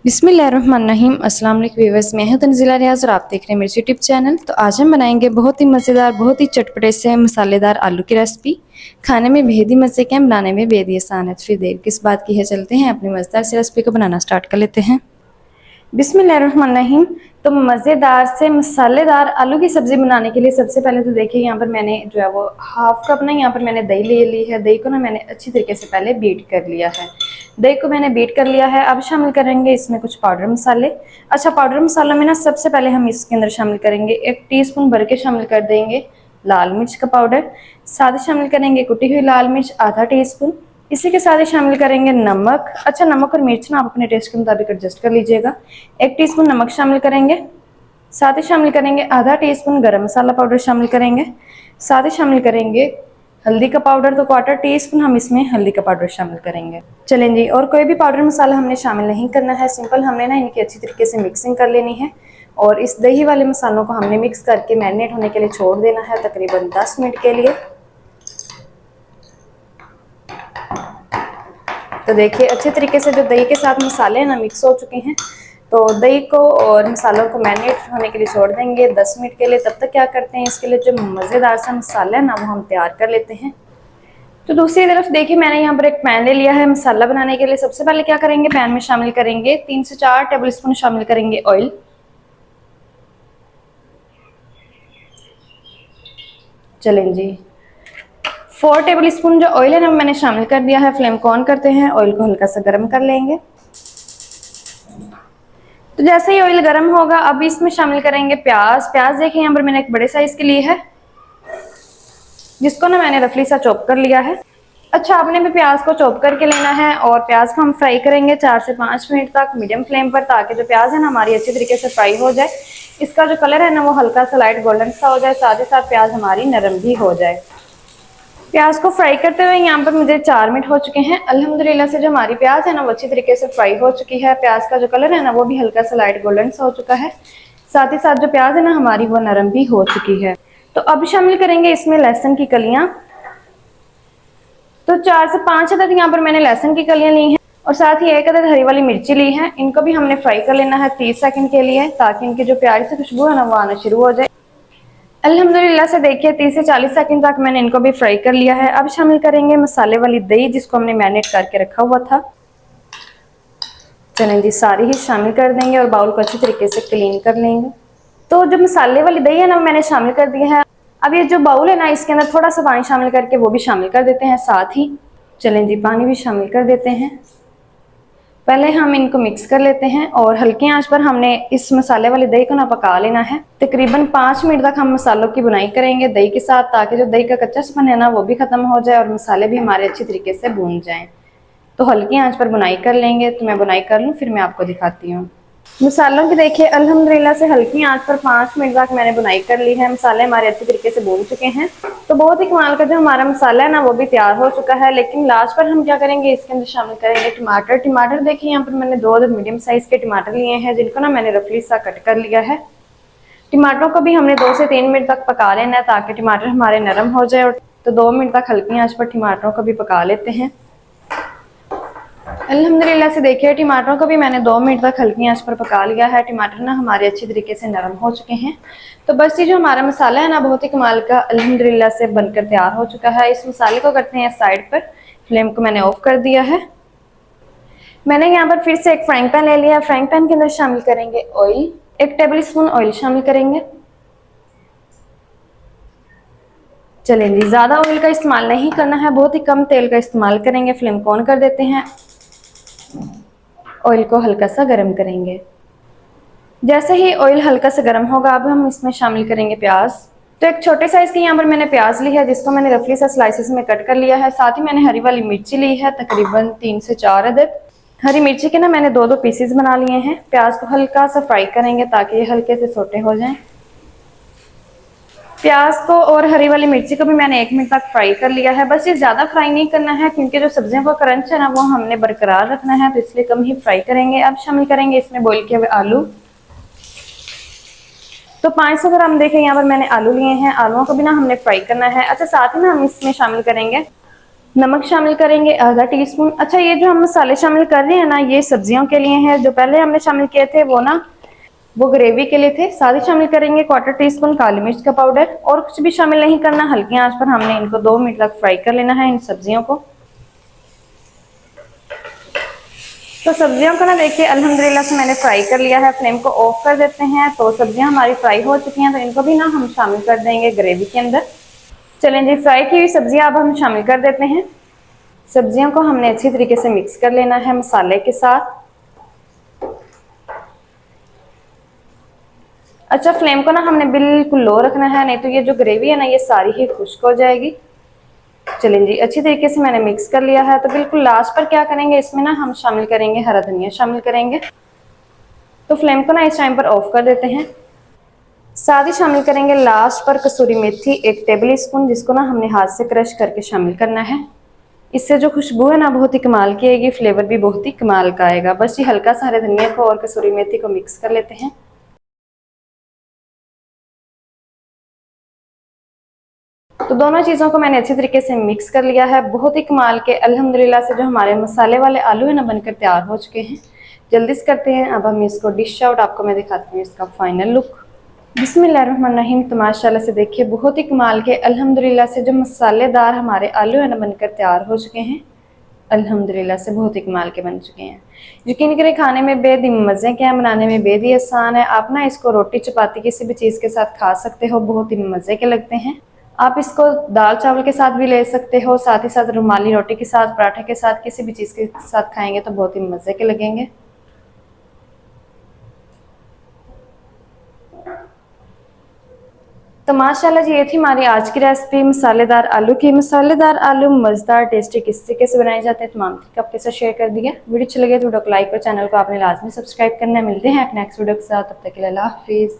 बिस्मिल्लाहिर्रहमानिर्रहीम। अस्सलाम वालेकुम व्यूअर्स, मैं हूं तंजीला रियाज और आप देख रहे हैं मेरे यूट्यूब चैनल। तो आज हम बनाएंगे बहुत ही मज़ेदार, बहुत ही चटपटे से मसालेदार आलू की रेसिपी। खाने में बेहद ही मज़े के हैं, बनाने में बेहद ही आसान है। तो फिर देर किस बात की है, चलते हैं अपनी मज़ेदार सी रेसिपी को बनाना स्टार्ट कर लेते हैं। बिस्मिल्लाहिर्रहमानिर्रहीम। तो मज़ेदार से मसालेदार आलू की सब्ज़ी बनाने के लिए सबसे पहले तो देखिए यहाँ पर मैंने जो है वो हाफ कप ना यहाँ पर मैंने दही ले ली है। दही को ना मैंने अच्छी तरीके से पहले बीट कर लिया है। दही को मैंने बीट कर लिया है। अब शामिल करेंगे इसमें कुछ पाउडर मसाले। अच्छा, पाउडर मसालों में ना सबसे पहले हम इसके अंदर शामिल करेंगे 1 टीस्पून भर के शामिल कर देंगे लाल मिर्च का पाउडर। साथ ही शामिल करेंगे कुटी हुई लाल मिर्च आधा टीस्पून। इसी के साथ ही शामिल करेंगे नमक। अच्छा, नमक और मिर्च ना आप अपने टेस्ट के मुताबिक एडजस्ट कर लीजिएगा। 1 टीस्पून नमक शामिल करेंगे। साथ ही शामिल करेंगे आधा टीस्पून गरम मसाला पाउडर शामिल करेंगे। साथ ही शामिल करेंगे हल्दी का पाउडर, तो 1/4 टीस्पून हम इसमें हल्दी का पाउडर शामिल करेंगे। चलें जी, और कोई भी पाउडर मसाला हमने शामिल नहीं करना है। सिंपल हमने ना इनकी अच्छी तरीके से मिक्सिंग कर लेनी है और इस दही वाले मसालों को हमने मिक्स करके मैरिनेट होने के लिए छोड़ देना है तकरीबन 10 मिनट के लिए। तो देखिए अच्छे तरीके से जो दही के साथ मसाले ना मिक्स हो चुके हैं। तो दही को और मसालों को मैरिनेट होने के लिए छोड़ देंगे 10 मिनट के लिए। तब तक क्या करते हैं, इसके लिए जो मज़ेदार सा मसाला है ना वो हम तैयार कर लेते हैं। तो दूसरी तरफ देखिए मैंने यहाँ पर एक पैन ले लिया है मसाला बनाने के लिए। सबसे पहले क्या करेंगे, पैन में शामिल करेंगे 3 से 4 टेबल स्पून शामिल करेंगे ऑयल। चलें जी, 4 टेबल स्पून जो ऑयल है ना मैंने शामिल कर दिया है। फ्लेम को ऑन करते हैं, ऑयल को हल्का सा गर्म कर लेंगे। तो जैसे ही ऑयल गर्म होगा अब इसमें शामिल करेंगे प्याज। प्याज देखिए यहाँ पर मैंने एक बड़े साइज के लिए है, जिसको ना मैंने रफली सा चॉप कर लिया है। अच्छा, आपने भी प्याज को चॉप करके लेना है और प्याज को हम फ्राई करेंगे 4 से 5 मिनट तक मीडियम फ्लेम पर, ताकि जो प्याज है ना हमारी अच्छी तरीके से फ्राई हो जाए। इसका जो कलर है ना वो हल्का सा लाइट गोल्डन सा हो जाए, साथ ही साथ प्याज हमारी नरम भी हो जाए। प्याज को फ्राई करते हुए यहाँ पर मुझे 4 मिनट हो चुके हैं। अल्हम्दुलिल्लाह से जो हमारी प्याज है ना वो अच्छी तरीके से फ्राई हो चुकी है। प्याज का जो कलर है ना वो भी हल्का सा लाइट गोल्डन सा हो चुका है। साथ ही साथ जो प्याज है ना हमारी वो नरम भी हो चुकी है। तो अब शामिल करेंगे इसमें लहसुन की कलियां। तो 4 से 5 अदद यहाँ पर मैंने लहसुन की कलियां ली हैं और साथ ही 1 अदद हरी वाली मिर्ची ली है। इनको भी हमने फ्राई कर लेना है 30 सेकंड के लिए, ताकि इनकी जो प्यारी सी खुशबू है ना वो आना शुरू हो जाए। अल्हम्दुलिल्लाह से देखिए 30 से 40 सेकंड तक मैंने इनको भी फ्राई कर लिया है। अब शामिल करेंगे मसाले वाली दही, जिसको हमने मैरिनेट करके रखा हुआ था। चलें जी, सारी ही शामिल कर देंगे और बाउल को अच्छी तरीके से क्लीन कर लेंगे। तो जो मसाले वाली दही है ना मैंने शामिल कर दिया है। अब ये जो बाउल है ना इसके अंदर थोड़ा सा पानी शामिल करके वो भी शामिल कर देते हैं साथ ही। चलें जी, पानी भी शामिल कर देते हैं। पहले हम इनको मिक्स कर लेते हैं और हल्की आंच पर हमने इस मसाले वाली दही को ना पका लेना है। तकरीबन 5 मिनट तक हम मसालों की बुनाई करेंगे दही के साथ, ताकि जो दही का कच्चापन है ना वो भी खत्म हो जाए और मसाले भी हमारे अच्छी तरीके से भून जाएं। तो हल्की आंच पर बुनाई कर लेंगे। तो मैं बुनाई कर लूँ फिर मैं आपको दिखाती हूँ। मसालों की देखिए अल्हम्दुलिल्लाह से हल्की आंच पर 5 मिनट तक मैंने बुनाई कर ली है। मसाले हमारे अच्छी तरीके से भून चुके हैं। तो बहुत ही कमाल का जो हमारा मसाला है ना वो भी तैयार हो चुका है। लेकिन लास्ट पर हम क्या करेंगे, इसके अंदर शामिल करेंगे टमाटर। टमाटर देखिए यहाँ पर मैंने 2 अदद मीडियम साइज के टमाटर लिए हैं, जिनको ना मैंने रफली सा कट कर लिया है। टमाटरों को भी हमने 2 से 3 मिनट तक पका लेना है, ताकि टमाटर हमारे नरम हो जाए। तो 2 मिनट तक हल्की आंच पर टमाटरों को भी पका लेते हैं। अल्हम्दुलिल्लाह से देखिए टमाटरों को भी मैंने 2 मिनट तक हल्की आंच पर पका लिया है। टमाटर ना हमारे अच्छी तरीके से नरम हो चुके हैं। तो बस ये जो हमारा मसाला है ना बहुत ही कमाल का अल्हम्दुलिल्लाह से बनकर तैयार हो चुका है। इस मसाले को करते हैं साइड पर। फ्लेम को मैंने ऑफ कर दिया है। मैंने यहाँ पर फिर से एक फ्राइंग पैन ले लिया है। फ्राइंग पैन के अंदर शामिल करेंगे ऑयल। 1 टेबल स्पून ऑयल शामिल करेंगे। चलें जी, ज़्यादा ऑयल का इस्तेमाल नहीं करना है, बहुत ही कम तेल का इस्तेमाल करेंगे। फ्लेम को ऑन कर देते हैं, ऑयल को हल्का सा गर्म करेंगे। जैसे ही ऑयल हल्का सा गर्म होगा अब हम इसमें शामिल करेंगे प्याज। तो एक छोटे साइज की यहाँ पर मैंने प्याज ली है, जिसको मैंने रफली सा स्लाइसेस में कट कर लिया है। साथ ही मैंने हरी वाली मिर्ची ली है, तकरीबन 3 से 4 अदद। हरी मिर्ची के ना मैंने 2-2 पीसेस बना लिए हैं। प्याज को हल्का सा फ्राई करेंगे ताकि ये हल्के से सोटे हो जाएं। प्याज को और हरी वाली मिर्ची को भी मैंने 1 मिनट तक फ्राई कर लिया है। बस ये ज्यादा फ्राई नहीं करना है, क्योंकि जो सब्जियों का क्रंच है ना वो हमने बरकरार रखना है, तो इसलिए कम ही फ्राई करेंगे। अब शामिल करेंगे इसमें बॉईल किए हुए आलू। तो 500 ग्राम देखें यहाँ पर मैंने आलू लिए हैं। आलूओं को भी ना हमने फ्राई करना है। अच्छा, साथ ही ना हम इसमें शामिल करेंगे नमक शामिल करेंगे आधा टीस्पून। अच्छा, ये जो हम मसाले शामिल कर रहे हैं ना, ये सब्जियों के लिए हैं। जो पहले हमने शामिल किए थे वो ग्रेवी के लिए थे। साथ ही शामिल करेंगे क्वार्टर टीस्पून काली मिर्च का पाउडर। और कुछ भी शामिल नहीं करना, हल्की आंच पर हमने इनको 2 मिनट तक फ्राई कर लेना है इन सब्जियों को। तो सब्जियों को ना देखिए अल्हम्दुलिल्लाह से मैंने फ्राई कर लिया है। फ्लेम को ऑफ कर देते हैं। तो सब्जियां हमारी फ्राई हो चुकी हैं, तो इनको भी ना हम शामिल कर देंगे ग्रेवी के अंदर। चलें जी, फ्राई की हुई सब्जियां अब हम शामिल कर देते हैं। सब्जियों को हमने अच्छी तरीके से मिक्स कर लेना है मसाले के साथ। अच्छा, फ्लेम को ना हमने बिल्कुल लो रखना है, नहीं तो ये जो ग्रेवी है ना ये सारी ही खुश्क हो जाएगी। चलें जी, अच्छी तरीके से मैंने मिक्स कर लिया है। तो बिल्कुल लास्ट पर क्या करेंगे, इसमें ना हम शामिल करेंगे हरा धनिया शामिल करेंगे। तो फ्लेम को ना इस टाइम पर ऑफ कर देते हैं। साथ ही शामिल करेंगे लास्ट पर कसूरी मेथी 1 टेबल स्पून, जिसको ना हमने हाथ से क्रश करके शामिल करना है। इससे जो खुशबू है ना बहुत ही कमाल की आएगी, फ्लेवर भी बहुत ही कमाल का आएगा। बस ये हल्का सा हरे धनिया को और कसूरी मेथी को मिक्स कर लेते हैं। तो दोनों चीज़ों को मैंने अच्छी तरीके से मिक्स कर लिया है। बहुत ही कमाल के अल्हम्दुलिल्लाह से जो हमारे मसाले वाले आलू है ना बनकर तैयार हो चुके हैं। जल्दी से करते हैं अब हम इसको डिश आउट। आपको मैं दिखाती हूँ इसका फाइनल लुक। बिस्मिल्लाहिर्रहमानिर्रहीम। तो माशाल्लाह से देखिए बहुत ही कमाल के अल्हम्दुलिल्लाह से जो मसालेदार हमारे आलू है ना बनकर तैयार हो चुके हैं। अल्हम्दुलिल्लाह से बहुत ही कमाल के बन चुके हैं। यकीन करें खाने में बेहद ही मज़े के हैं, बनाने में बेहद ही आसान है। आप ना इसको रोटी चपाती किसी भी चीज़ के साथ खा सकते हो, बहुत ही मज़े के लगते हैं। आप इसको दाल चावल के साथ भी ले सकते हो, साथ ही साथ रुमाली रोटी के साथ, पराठे के साथ, किसी भी चीज़ के साथ खाएंगे तो बहुत ही मज़े के लगेंगे। तो माशाल्लाह जी, ये थी हमारी आज की रेसिपी मसालेदार आलू की। मसालेदार आलू मज़ेदार टेस्टी किस तरीके से बनाए जाते हैं तमाम तरीके आपके साथ शेयर कर दिया। वीडियो अच्छी लगे तो वीडियो को लाइक और चैनल को आपने लाजमी सब्सक्राइब करना है। मिलते हैं नेक्स्ट वीडियो के साथ, तब तक के लिए अल्लाह हाफिज़।